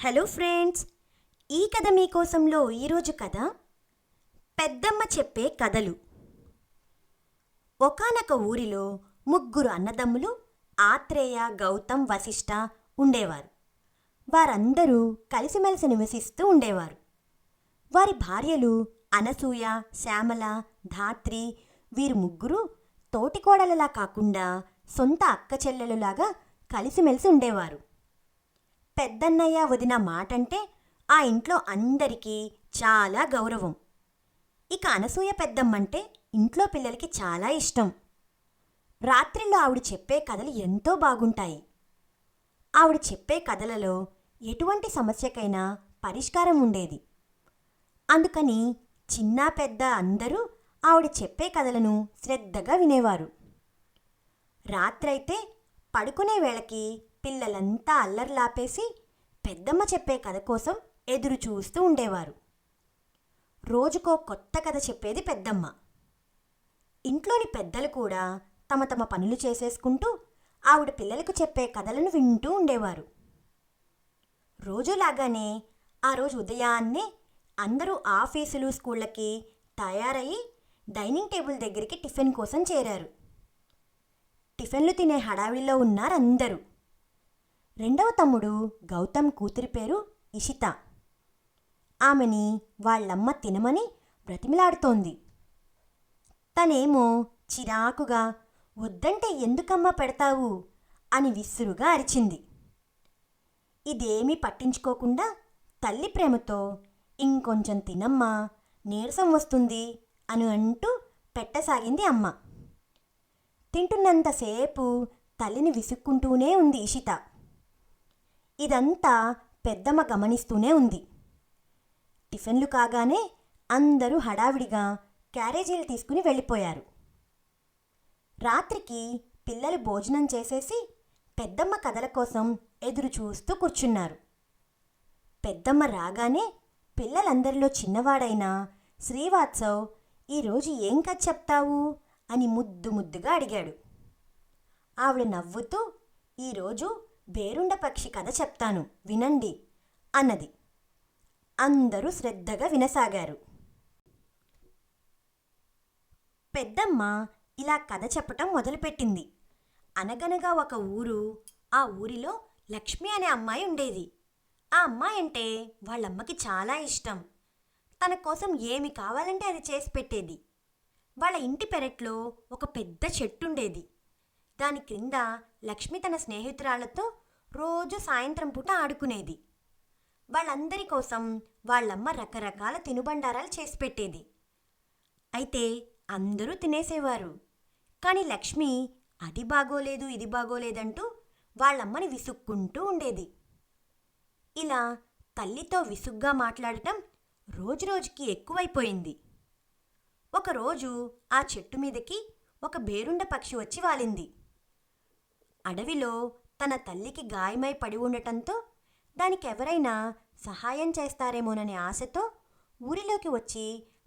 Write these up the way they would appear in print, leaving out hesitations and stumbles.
Hello friends, ఈ కథ మీకోసంలో ఈరోజు కథ పెద్దమ్మ చెప్పే కథలు. ఒకానొక ఊరిలో ముగ్గురు అన్నదమ్ములు ఆత్రేయ, గౌతమ్, వశిష్ఠ ఉండేవారు. వారందరూ కలిసిమెలిసి నివసిస్తూ ఉండేవారు. వారి భార్యలు అనసూయ, శ్యామల, ధాత్రి వీరు ముగ్గురు తోటికోడలలా కాకుండా సొంత అక్క చెల్లెలులాగా కలిసిమెలిసి ఉండేవారు. పెద్దన్నయ్య, వదిన మాటంటే ఆ ఇంట్లో అందరికీ చాలా గౌరవం. ఇక అనసూయ పెద్దమ్మంటే ఇంట్లో పిల్లలకి చాలా ఇష్టం. రాత్రిలో ఆవిడ చెప్పే కథలు ఎంతో బాగుంటాయి. ఆవిడ చెప్పే కథలలో ఎటువంటి సమస్యకైనా పరిష్కారం ఉండేది. అందుకని చిన్న పెద్ద అందరూ ఆవిడ చెప్పే కథలను శ్రద్ధగా వినేవారు. రాత్రైతే పడుకునే వేళకి పిల్లలంతా అల్లర్లాపేసి పెద్దమ్మ చెప్పే కథ కోసం ఎదురు చూస్తూ ఉండేవారు. రోజుకో కొత్త కథ చెప్పేది పెద్దమ్మ. ఇంట్లోని పెద్దలు కూడా తమ తమ పనులు చేసేసుకుంటూ ఆవిడ పిల్లలకు చెప్పే కథలను వింటూ ఉండేవారు. రోజులాగానే ఆ రోజు ఉదయాన్నే అందరూ ఆఫీసులు, స్కూళ్ళకి తయారయ్యి డైనింగ్ టేబుల్ దగ్గరికి టిఫిన్ కోసం చేరారు. టిఫిన్లు తినే హడావిడిలో ఉన్నారందరూ. రెండవ తమ్ముడు గౌతమ్ కూతురి పేరు ఇషిత. ఆమెని వాళ్ళమ్మ తినమని బ్రతిమిలాడుతోంది. తనేమో చిరాకుగా వద్దంటే ఎందుకమ్మా పెడతావు అని విసురుగా అరిచింది. ఇదేమీ పట్టించుకోకుండా తల్లి ప్రేమతో ఇంకొంచెం తినమ్మా, నీరసం వస్తుంది అని అంటూ పెట్టసాగింది అమ్మ. తింటున్నంతసేపు తల్లిని విసుక్కుంటూనే ఉంది ఇషిత. ఇదంతా పెద్దమ్మ గమనిస్తూనే ఉంది. టిఫిన్లు కాగానే అందరూ హడావిడిగా క్యారేజీలు తీసుకుని వెళ్ళిపోయారు. రాత్రికి పిల్లలు భోజనం చేసేసి పెద్దమ్మ కథల కోసం ఎదురు చూస్తూ కూర్చున్నారు. పెద్దమ్మ రాగానే పిల్లలందరిలో చిన్నవాడైన శ్రీవాత్సవ్ ఈరోజు ఏం కథ చెప్తావు అని ముద్దుగా అడిగాడు. ఆవిడ నవ్వుతూ ఈరోజు బేరుండ పక్షి కథ చెప్తాను వినండి అన్నది. అందరూ శ్రద్ధగా వినసాగారు. పెద్దమ్మ ఇలా కథ చెప్పటం మొదలుపెట్టింది. అనగనగా ఒక ఊరు. ఆ ఊరిలో లక్ష్మి అనే అమ్మాయి ఉండేది. ఆ అమ్మాయి అంటే వాళ్ళమ్మకి చాలా ఇష్టం. తన కోసం ఏమి కావాలంటే అది చేసి పెట్టేది. వాళ్ళ ఇంటి పెరట్లో ఒక పెద్ద చెట్టుండేది. దాని క్రింద లక్ష్మి తన స్నేహితురాళ్లతో రోజు సాయంత్రం పూట ఆడుకునేది. వాళ్ళందరి కోసం వాళ్ళమ్మ రకరకాల తినుబండారాలు చేసి పెట్టేది. అయితే అందరూ తినేసేవారు. కానీ లక్ష్మి అది బాగోలేదు, ఇది బాగోలేదంటూ వాళ్ళమ్మని విసుక్కుంటూ ఉండేది. ఇలా తల్లితో విసుగ్గా మాట్లాడటం రోజురోజుకి ఎక్కువైపోయింది. ఒకరోజు ఆ చెట్టు మీదకి ఒక బేరుండ పక్షి వచ్చి వాలింది. అడవిలో తన తల్లికి గాయమై పడి ఉండటంతో దానికెవరైనా సహాయం చేస్తారేమోననే ఆశతో ఊరిలోకి వచ్చి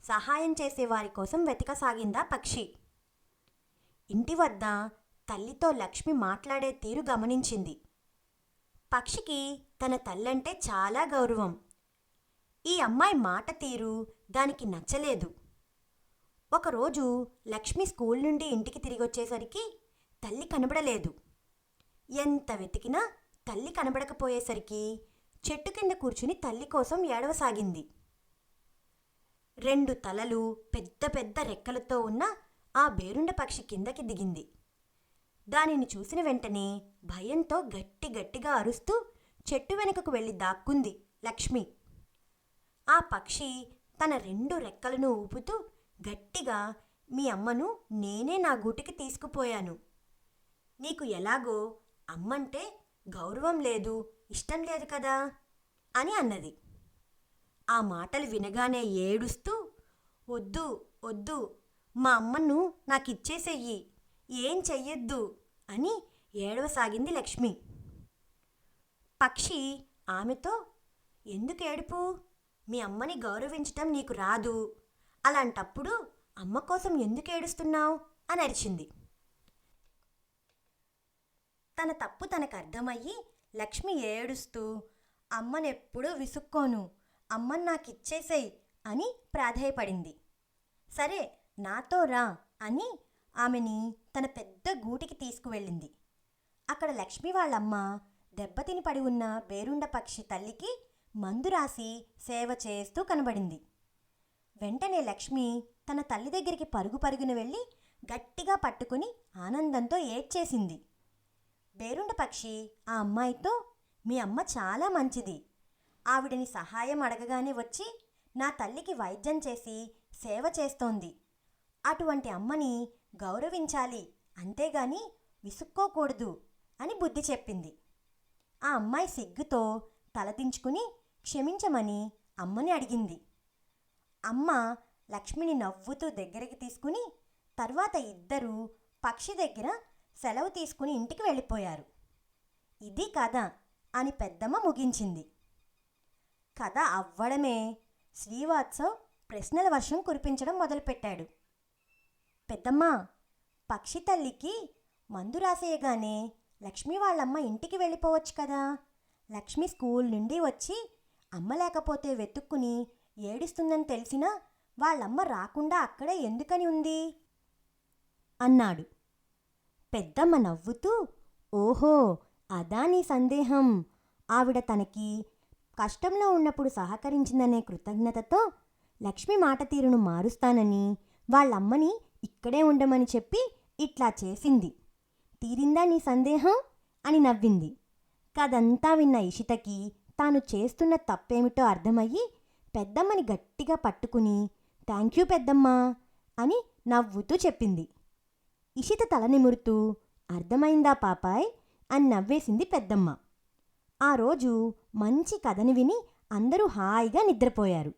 సహాయం చేసేవారి కోసం వెతకసాగిందా పక్షి. ఇంటి వద్ద తల్లితో లక్ష్మి మాట్లాడే తీరు గమనించింది. పక్షికి తన తల్లంటే చాలా గౌరవం. ఈ అమ్మాయి మాట తీరు దానికి నచ్చలేదు. ఒకరోజు లక్ష్మి స్కూల్ నుండి ఇంటికి తిరిగొచ్చేసరికి తల్లి కనబడలేదు. ఎంత వెతికినా తల్లి కనబడకపోయేసరికి చెట్టు కింద కూర్చుని తల్లి కోసం ఏడవసాగింది. 2 తలలు, పెద్ద పెద్ద రెక్కలతో ఉన్న ఆ బేరుండ పక్షి కిందకి దిగింది. దానిని చూసిన వెంటనే భయంతో గట్టిగా అరుస్తూ చెట్టు వెనుకకు వెళ్ళి దాక్కుంది లక్ష్మి. ఆ పక్షి తన 2 రెక్కలను ఊపుతూ గట్టిగా, మీ అమ్మను నేనే నా గూటికి తీసుకుపోయాను. నీకు ఎలాగో అమ్మంటే గౌరవం లేదు, ఇష్టం లేదు కదా అని అన్నది. ఆ మాటలు వినగానే ఏడుస్తూ, వద్దు వద్దు, మా అమ్మను నాకిచ్చేసేయి, ఏం చెయ్యొద్దు అని ఏడవసాగింది లక్ష్మి. పక్షి ఆమెతో, ఎందుకు ఏడుపు? మీ అమ్మని గౌరవించటం నీకు రాదు. అలాంటప్పుడు అమ్మ కోసం ఎందుకు ఏడుస్తున్నావు అని అరిచింది. తన తప్పు తనకు అర్థమయ్యి లక్ష్మి ఏడుస్తూ అమ్మనెప్పుడూ విసుక్కోను, అమ్మని నాకిచ్చేసేయ్ అని ప్రాధేయపడింది. సరే నాతో రా అని ఆమెని తన పెద్ద గూటికి తీసుకువెళ్ళింది. అక్కడ లక్ష్మి వాళ్ళమ్మ దెబ్బతిని పడి ఉన్న బేరుండ పక్షి తల్లికి మందు రాసి సేవ చేస్తూ కనబడింది. వెంటనే లక్ష్మి తన తల్లి దగ్గరికి పరుగు పరుగున వెళ్ళి గట్టిగా పట్టుకుని ఆనందంతో ఏడ్చేసింది. బేరుండ పక్షి ఆ అమ్మాయితో, మీ అమ్మ చాలా మంచిది, ఆవిడని సహాయం అడగగానే వచ్చి నా తల్లికి వైద్యం చేసి సేవ చేస్తోంది. అటువంటి అమ్మని గౌరవించాలి, అంతేగాని విసుక్కోకూడదు అని బుద్ధి చెప్పింది. ఆ అమ్మాయి సిగ్గుతో తలదించుకుని క్షమించమని అమ్మని అడిగింది. అమ్మ లక్ష్మిని నవ్వుతూ దగ్గరికి తీసుకుని తర్వాత ఇద్దరూ పక్షి దగ్గర సెలవు తీసుకుని ఇంటికి వెళ్ళిపోయారు. ఇది కథ అని పెద్దమ్మ ముగించింది. కథ అవ్వడమే శ్రీవాత్సవ్ ప్రశ్నల వర్షం కురిపించడం మొదలుపెట్టాడు. పెద్దమ్మ, పక్షి తల్లికి మందు రాసేయగానే లక్ష్మి వాళ్ళమ్మ ఇంటికి వెళ్ళిపోవచ్చు కదా. లక్ష్మి స్కూల్ నుండి వచ్చి అమ్మ లేకపోతే వెతుక్కుని ఏడుస్తుందని తెలిసినా వాళ్ళమ్మ రాకుండా అక్కడే ఎందుకని ఉంది అన్నాడు. పెద్దమ్మ నవ్వుతూ, ఓహో అదా నీ సందేహం. ఆవిడ తనకి కష్టంలో ఉన్నప్పుడు సహకరించిందనే కృతజ్ఞతతో లక్ష్మి మాట తీరును మారుస్తానని వాళ్ళమ్మని ఇక్కడే ఉండమని చెప్పి ఇట్లా చేసింది. తీరిందా నీ సందేహం అని నవ్వింది. కదంతా విన్న ఇషితకి తాను చేస్తున్న తప్పేమిటో అర్థమయ్యి పెద్దమ్మని గట్టిగా పట్టుకుని థ్యాంక్యూ పెద్దమ్మా అని నవ్వుతూ చెప్పింది. ఇషిత తల నిమురుతూ అర్థమైందా పాపాయ్ అని నవ్వేసింది పెద్దమ్మ. ఆ రోజు మంచి కథని విని అందరూ హాయిగా నిద్రపోయారు.